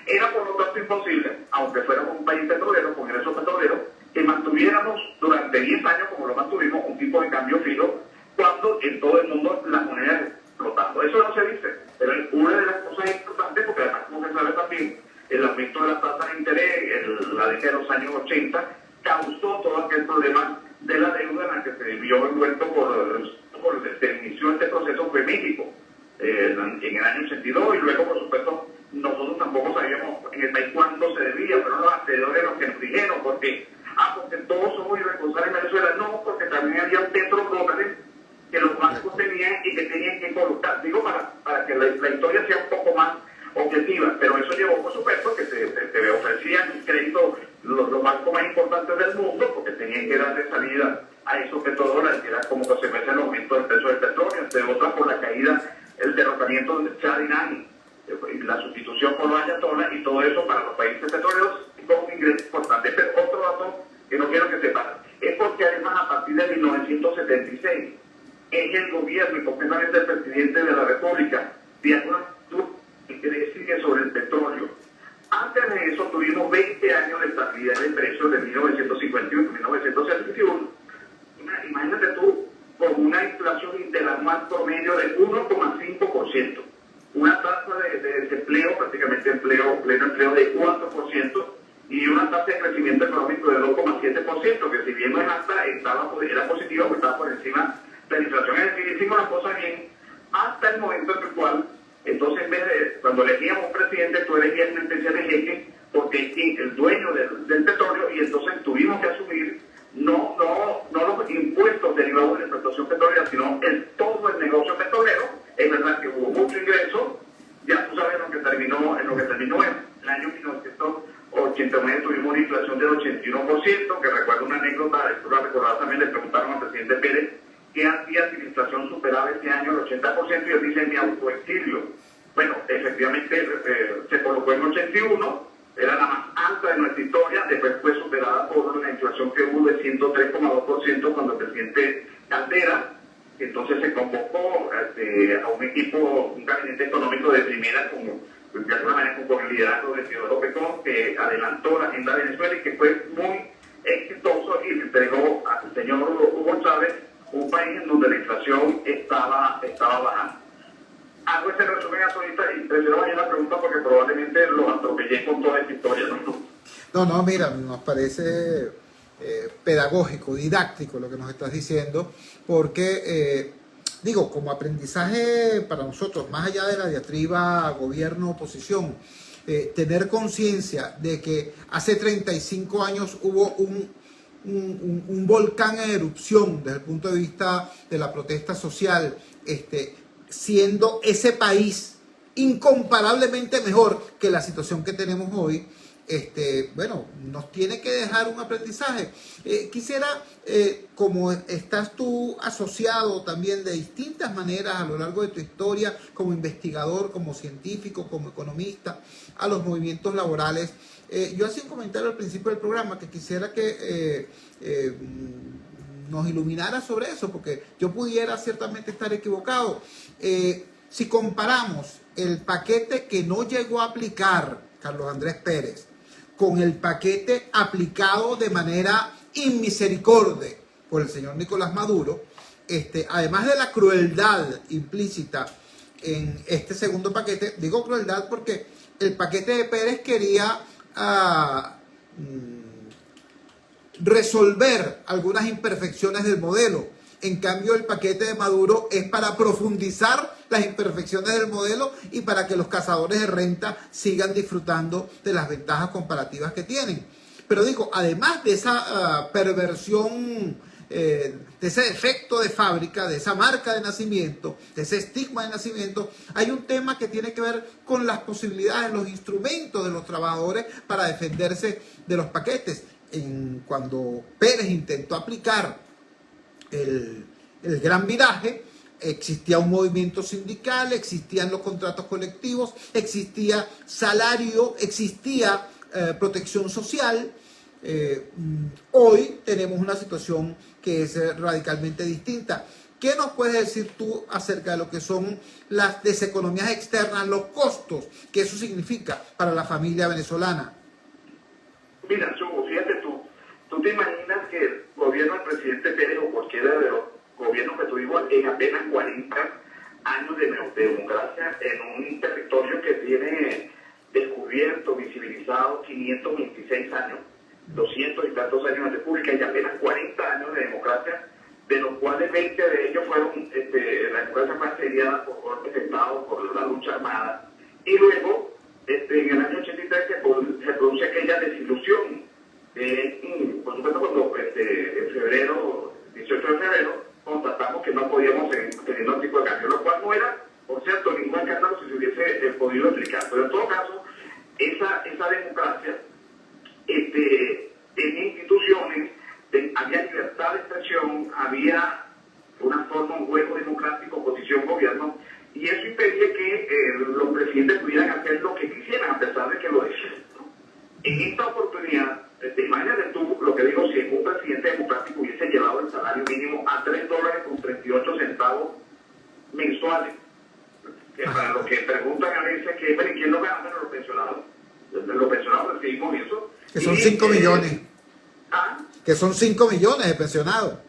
Speaker 6: Era por lo tanto imposible, aunque fuéramos un país petrolero, con ingresos petroleros, que mantuviéramos durante 10 años, como lo mantuvimos, un tipo de cambio fijo, cuando en todo el mundo las monedas explotando. Eso no se dice, pero es una de las cosas importantes, porque además, como se sabe también, el aumento de la tasa de interés en la década de los años 80 causó todo aquel problema de la deuda en la que se vio envuelto por desde inició este proceso fue México en el año 82, y luego, por supuesto, nosotros tampoco sabíamos en el país cuándo se debía, pero los acreedores los que nos dijeron, porque todos somos irresponsables en Venezuela. No, porque también había petrodólares que los bancos tenían y que tenían que colocar, digo, para que la historia sea un poco más objetiva, pero eso llevó, por supuesto, que se ofrecían créditos los bancos más importantes del mundo, porque tenían que darle salida a esos petrodólares, que era como consecuencia del aumento del precio del petróleo, entre otras por la caída, el derrocamiento del Shah de Irán, la sustitución por los ayatolás, y todo eso para los países petroleros con un ingreso importante. Pero otro dato que no quiero que sepan, es porque además a partir de 1976 es el gobierno y concretamente el presidente de la República diagnosticó que decide sobre el petróleo. Antes de eso tuvimos 20 años de estabilidad de precios de 1951 a 1971. Imagínate tú, con una inflación interanual promedio de 1,5%, una tasa de desempleo, prácticamente pleno empleo de 4%, y una tasa de crecimiento económico de 2,7%, que si bien no es alta, era positivo, porque estaba por encima de la inflación. Es decir, hicimos las cosas bien hasta el momento en el cual, entonces, en vez de, cuando elegíamos un presidente, tú elegías una especie de jeque, porque es el dueño del petróleo, y entonces tuvimos que asumir no los impuestos derivados de la explotación petrolera, sino todo el negocio petrolero. Es verdad que hubo mucho ingreso, ya tú sabes en lo que terminó en el año 1989 tuvimos una inflación del 81%, que recuerdo una anécdota, tú la recordás también, le preguntaron al presidente Pérez qué hacía si la inflación superaba este año el 80%, y él dice: mi autoexilio. Bueno, efectivamente se colocó en 81, era la más alta de nuestra historia, después fue superada por la inflación que hubo de 103,2% cuando el presidente Caldera. Entonces se convocó a un equipo, un gabinete económico de primera, de alguna manera con el liderazgo de Teodoro Pecón, que adelantó la agenda de Venezuela y que fue muy exitoso, y le entregó al señor Hugo Chávez un país en donde la inflación estaba bajando. Hago ese resumen ahorita y prefiero vaya la pregunta porque probablemente lo atropellé con toda esta historia, ¿no?
Speaker 1: No, mira, nos parece pedagógico, didáctico lo que nos estás diciendo, porque, digo, como aprendizaje para nosotros, más allá de la diatriba gobierno-oposición, tener conciencia de que hace 35 años hubo un volcán en erupción desde el punto de vista de la protesta social, siendo ese país incomparablemente mejor que la situación que tenemos hoy, bueno, nos tiene que dejar un aprendizaje. Quisiera, como estás tú asociado también de distintas maneras a lo largo de tu historia, como investigador, como científico, como economista, a los movimientos laborales, yo hacía un comentario al principio del programa que quisiera que nos iluminara sobre eso, porque yo pudiera ciertamente estar equivocado. Si comparamos el paquete que no llegó a aplicar Carlos Andrés Pérez con el paquete aplicado de manera inmisericordia por el señor Nicolás Maduro, además de la crueldad implícita en este segundo paquete, digo crueldad porque el paquete de Pérez quería resolver algunas imperfecciones del modelo. En cambio, el paquete de Maduro es para profundizar las imperfecciones del modelo y para que los cazadores de renta sigan disfrutando de las ventajas comparativas que tienen. Pero digo, además de esa perversión de ese defecto de fábrica, de esa marca de nacimiento, de ese estigma de nacimiento, hay un tema que tiene que ver con las posibilidades, los instrumentos de los trabajadores para defenderse de los paquetes. Cuando Pérez intentó aplicar el gran viraje, existía un movimiento sindical, existían los contratos colectivos, existía salario, existía protección social. Hoy tenemos una situación que es radicalmente distinta. ¿Qué nos puedes decir tú acerca de lo que son las deseconomías externas, los costos que eso significa para la familia venezolana?
Speaker 6: Mira, Chugo, fíjate tú te imaginas que el gobierno del presidente Pérez o cualquiera de los gobiernos que tuvimos en apenas 40 años de democracia en un territorio que tiene descubierto, visibilizado 526 años, 200 y tantos años de república y apenas 40 años de democracia, de los cuales 20 de ellos fueron la democracia más asediada por golpes de Estado, por la lucha armada, y luego en el año 83 se produce aquella desilusión. Por supuesto, cuando en febrero, 18 de febrero, constatamos que no podíamos seguir teniendo un tipo de cambio, lo cual no era, por cierto, ningún escándalo si se hubiese podido explicar. Pero en todo caso, esa democracia tenía instituciones, había libertad de expresión, había una forma, un juego democrático, oposición, gobierno, y eso impedía que los presidentes pudieran hacer lo que quisieran, a pesar de que lo decían, ¿no? En esta oportunidad, imagínate tú lo que digo, si un presidente democrático hubiese llevado el salario mínimo a $3.38 mensuales, que para los que preguntan a veces que, bueno, ¿quién lo gana? Bueno, los pensionados. Los pensionados recibimos eso.
Speaker 1: Que son 5 millones.
Speaker 6: ¿Ah?
Speaker 1: Que son 5 millones de pensionados.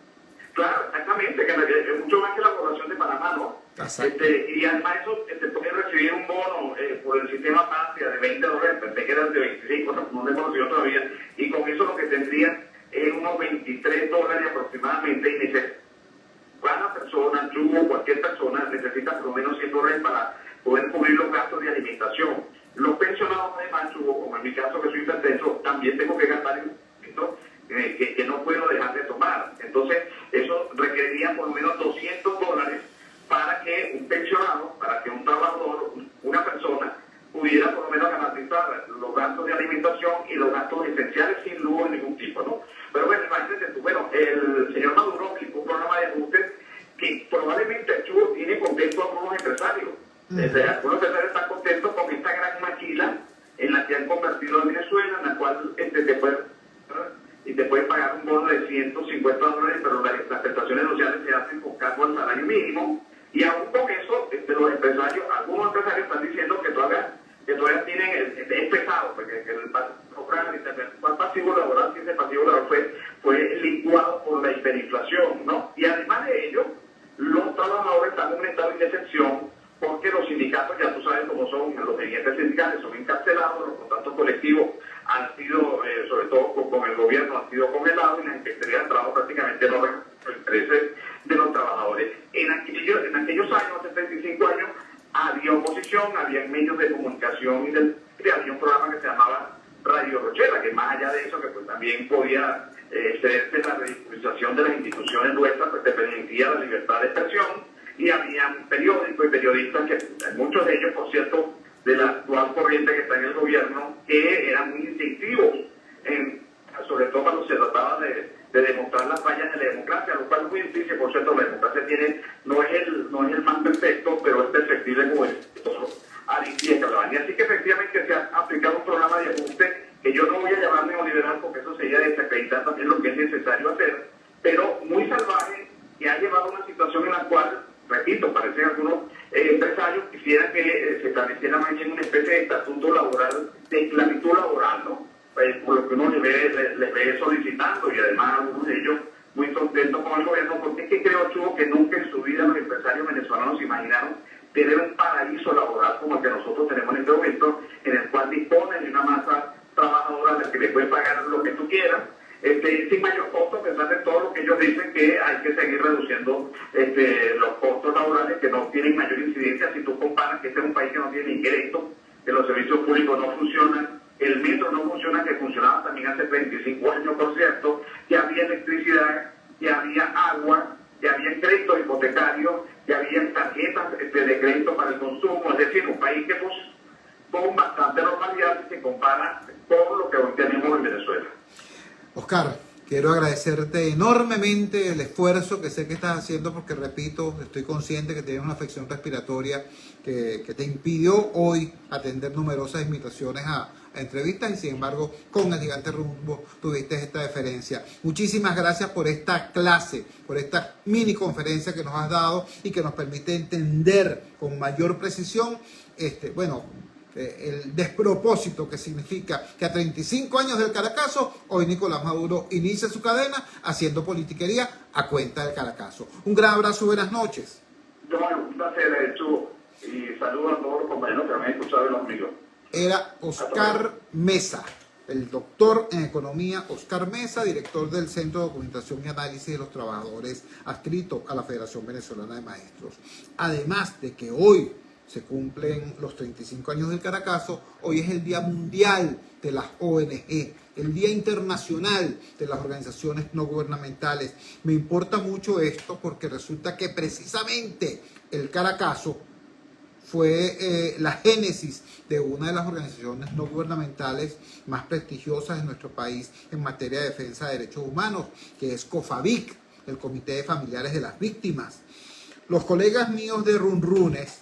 Speaker 6: Claro, exactamente, que es mucho más que la población de Panamá, ¿no? Y además eso puede recibir un bono por el sistema Patria de $20, pensé que eran de 25, no me conoció todavía, y con eso lo que tendrían es unos $23 aproximadamente, y cada persona, tú o cualquier persona necesita por lo menos $100 para poder cubrir los gastos de alimentación. Los pensionados además, como en mi caso que soy hipertenso, también tengo que gastar en esto, que no puedo dejar de tomar. Entonces, eso requeriría por lo menos $200 para que un pensionado, para que un trabajador, una persona, pudiera por lo menos garantizar los gastos de alimentación y los gastos esenciales sin lujo de ningún tipo, ¿no? Pero bueno, imagínate tú, el señor Maduro aplicó un programa de ajustes que probablemente el Chugo tiene contento a algunos empresarios. Algunos empresarios están contentos con esta gran maquila en la que han convertido a Venezuela, en la cual te pueden pagar un bono de $150, pero las prestaciones sociales se hacen con cargo al salario mínimo, y aún con eso los empresarios, algunos empresarios están diciendo que todavía tienen, es pesado, porque el pasivo laboral, si ese pasivo laboral fue licuado por la hiperinflación, ¿no? Y además de ello, los trabajadores están en un estado de indefensión, porque los sindicatos, ya tú sabes cómo son, los dirigentes sindicales son encarcelados, los contratos colectivos han sido, sobre todo con el gobierno, han sido congelados, y la Inspectoría del Trabajo prácticamente no recoge los intereses de los trabajadores. En aquellos años, hace 35 años, había oposición, había medios de comunicación y había un programa que se llamaba Radio Rochela, que más allá de eso, que pues también podía ser la ridiculización de las instituciones nuestras, pues te permitía la libertad de expresión, y había periódicos y periodistas, que muchos de ellos, por cierto, de la actual corriente que está en el gobierno, que eran muy instintivos, sobre todo cuando se trataba de demostrar las fallas de la democracia, lo cual es muy difícil. Por cierto, la democracia no es el más perfecto, pero es perfectible como el Así que efectivamente se ha aplicado un programa de ajuste que yo no voy a llamar neoliberal, porque eso sería desacreditar también lo que es necesario hacer, pero muy salvaje, que ha llevado a una situación en la cual, repito, parece que algunos empresarios quisieran que se estableciera más bien una especie de estatuto laboral, de esclavitud laboral, ¿no? Por lo que uno les ve solicitando, y además algunos de ellos muy contentos con el gobierno, porque es que creo, Chugo, que nunca en su vida los empresarios venezolanos imaginaron tener un paraíso laboral como el que nosotros tenemos en este momento, en el cual disponen de una masa trabajadora a la que le puede pagar lo que tú quieras, sin mayor costo, a pesar de todo lo que ellos dicen, que hay que seguir reduciendo los costos laborales, que no tienen mayor incidencia. Si tú comparas que este es un país que no tiene ni crédito, que los servicios públicos no funcionan, el metro no funciona, que funcionaba también hace 25 años, por cierto, que había electricidad, que había
Speaker 1: quiero agradecerte enormemente el esfuerzo que sé que estás haciendo, porque repito, estoy consciente que tienes una afección respiratoria que te impidió hoy atender numerosas invitaciones a entrevistas, y sin embargo con el Gigante Rumbo tuviste esta deferencia. Muchísimas gracias por esta clase, por esta mini conferencia que nos has dado y que nos permite entender con mayor precisión el despropósito que significa que a 35 años del Caracazo, hoy Nicolás Maduro inicia su cadena haciendo politiquería a cuenta del Caracazo. Un gran abrazo, buenas noches.
Speaker 6: Un placer, hecho, y saludos a todos los compañeros que me han escuchado y los amigos.
Speaker 1: Era Oscar Mesa, el doctor en economía Oscar Mesa, director del Centro de Documentación y Análisis de los Trabajadores adscrito a la Federación Venezolana de Maestros. Además de que hoy se cumplen los 35 años del Caracazo, hoy es el Día Mundial de las ONG, el Día Internacional de las Organizaciones No Gubernamentales. Me importa mucho esto porque resulta que precisamente el Caracazo fue la génesis de una de las organizaciones no gubernamentales más prestigiosas de nuestro país en materia de defensa de derechos humanos, que es COFAVIC, el Comité de Familiares de las Víctimas. Los colegas míos de Runrunes,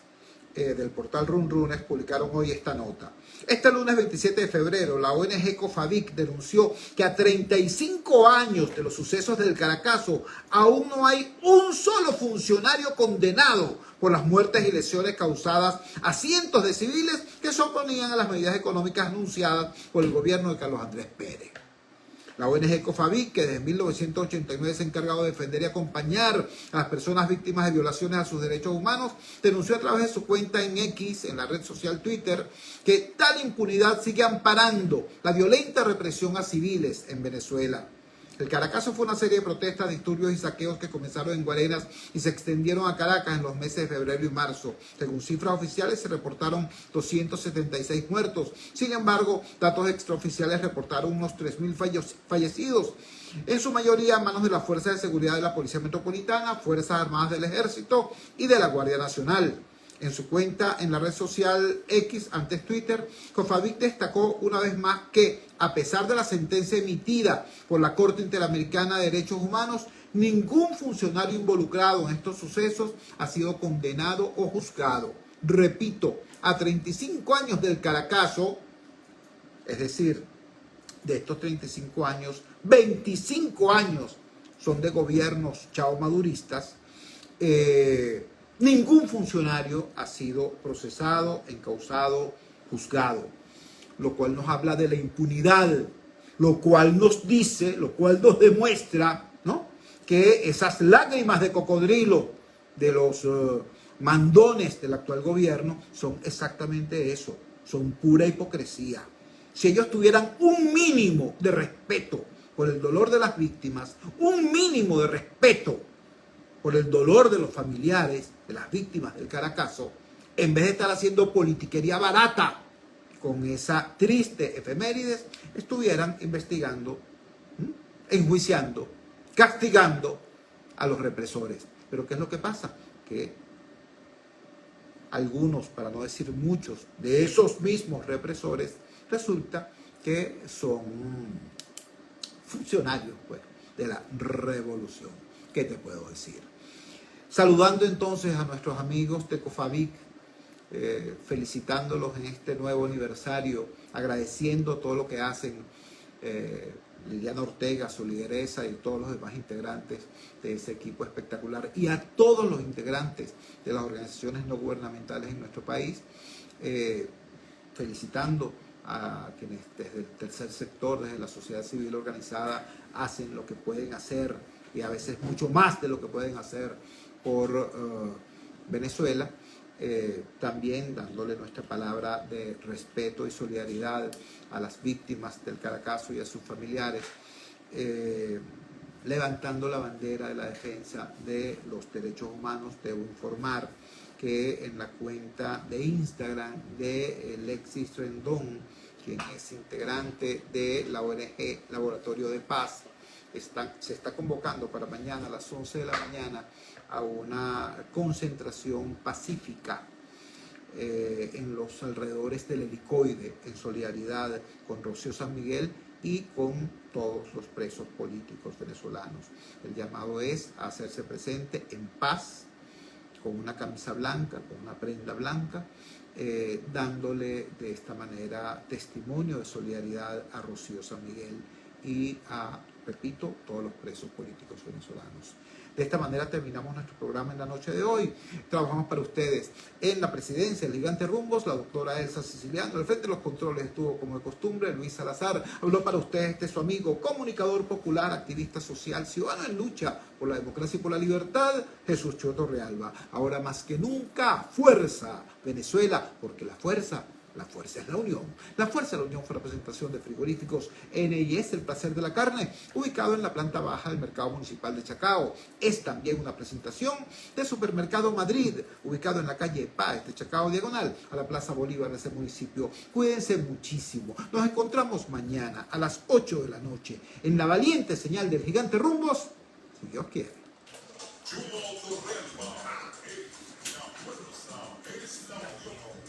Speaker 1: del portal Runrunes, publicaron hoy esta nota. Este lunes 27 de febrero, la ONG COFAVIC denunció que a 35 años de los sucesos del Caracazo, aún no hay un solo funcionario condenado por las muertes y lesiones causadas a cientos de civiles que se oponían a las medidas económicas anunciadas por el gobierno de Carlos Andrés Pérez. La ONG COFAVIC, que desde 1989 se ha encargado de defender y acompañar a las personas víctimas de violaciones a sus derechos humanos, denunció a través de su cuenta en X, en la red social Twitter, que tal impunidad sigue amparando la violenta represión a civiles en Venezuela. El Caracazo fue una serie de protestas, disturbios y saqueos que comenzaron en Guarenas y se extendieron a Caracas en los meses de febrero y marzo. Según cifras oficiales, se reportaron 276 muertos. Sin embargo, datos extraoficiales reportaron unos 3.000 fallecidos, en su mayoría a manos de las fuerzas de seguridad de la Policía Metropolitana, Fuerzas Armadas del Ejército y de la Guardia Nacional. En su cuenta en la red social X, antes Twitter, COFAVIC destacó una vez más que, a pesar de la sentencia emitida por la Corte Interamericana de Derechos Humanos, ningún funcionario involucrado en estos sucesos ha sido condenado o juzgado. Repito, a 35 años del Caracazo, es decir, de estos 35 años, 25 años son de gobiernos chao-maduristas. Ningún funcionario ha sido procesado, encausado, juzgado, lo cual nos habla de la impunidad, lo cual nos dice, lo cual nos demuestra, ¿no?, que esas lágrimas de cocodrilo de los mandones del actual gobierno son exactamente eso, son pura hipocresía. Si ellos tuvieran un mínimo de respeto por el dolor de las víctimas, un mínimo de respeto por el dolor de los familiares de las víctimas del Caracazo, en vez de estar haciendo politiquería barata con esa triste efemérides, estuvieran investigando, enjuiciando, castigando a los represores. Pero ¿qué es lo que pasa? Que algunos, para no decir muchos, de esos mismos represores, resulta que son funcionarios, pues, de la revolución. ¿Qué te puedo decir? Saludando entonces a nuestros amigos de COFAVIC, felicitándolos en este nuevo aniversario, agradeciendo todo lo que hacen Liliana Ortega, su lideresa y todos los demás integrantes de ese equipo espectacular, y a todos los integrantes de las organizaciones no gubernamentales en nuestro país, felicitando a quienes desde el tercer sector, desde la sociedad civil organizada, hacen lo que pueden hacer y a veces mucho más de lo que pueden hacer por Venezuela. También dándole nuestra palabra de respeto y solidaridad a las víctimas del Caracazo y a sus familiares, levantando la bandera de la defensa de los derechos humanos. Debo informar que en la cuenta de Instagram de Alexis Rendón, quien es integrante de la ONG Laboratorio de Paz, se está convocando para mañana a las 11 de la mañana a una concentración pacífica en los alrededores del Helicoide, en solidaridad con Rocío San Miguel y con todos los presos políticos venezolanos. El llamado es a hacerse presente en paz, con una camisa blanca, con una prenda blanca, dándole de esta manera testimonio de solidaridad a Rocío San Miguel y a, repito, todos los presos políticos venezolanos. De esta manera terminamos nuestro programa en la noche de hoy. Trabajamos para ustedes en la presidencia del Gigante Rumbos, la doctora Elsa Siciliano. Al frente de los controles estuvo, como de costumbre, Luis Salazar. Habló para ustedes su amigo, comunicador popular, activista social, ciudadano en lucha por la democracia y por la libertad, Jesús Choto Realba. Ahora más que nunca, fuerza Venezuela, porque la fuerza es la unión. La fuerza de la unión fue la presentación de frigoríficos N&S, el placer de la carne, ubicado en la planta baja del mercado municipal de Chacao. Es también una presentación de Supermercado Madrid, ubicado en la calle Páez de Chacao, diagonal a la Plaza Bolívar de ese municipio. Cuídense muchísimo. Nos encontramos mañana a las 8 de la noche en la valiente señal del Gigante Rumbos, si Dios quiere.
Speaker 3: Chulo Torrealba, la fuerza es la unión.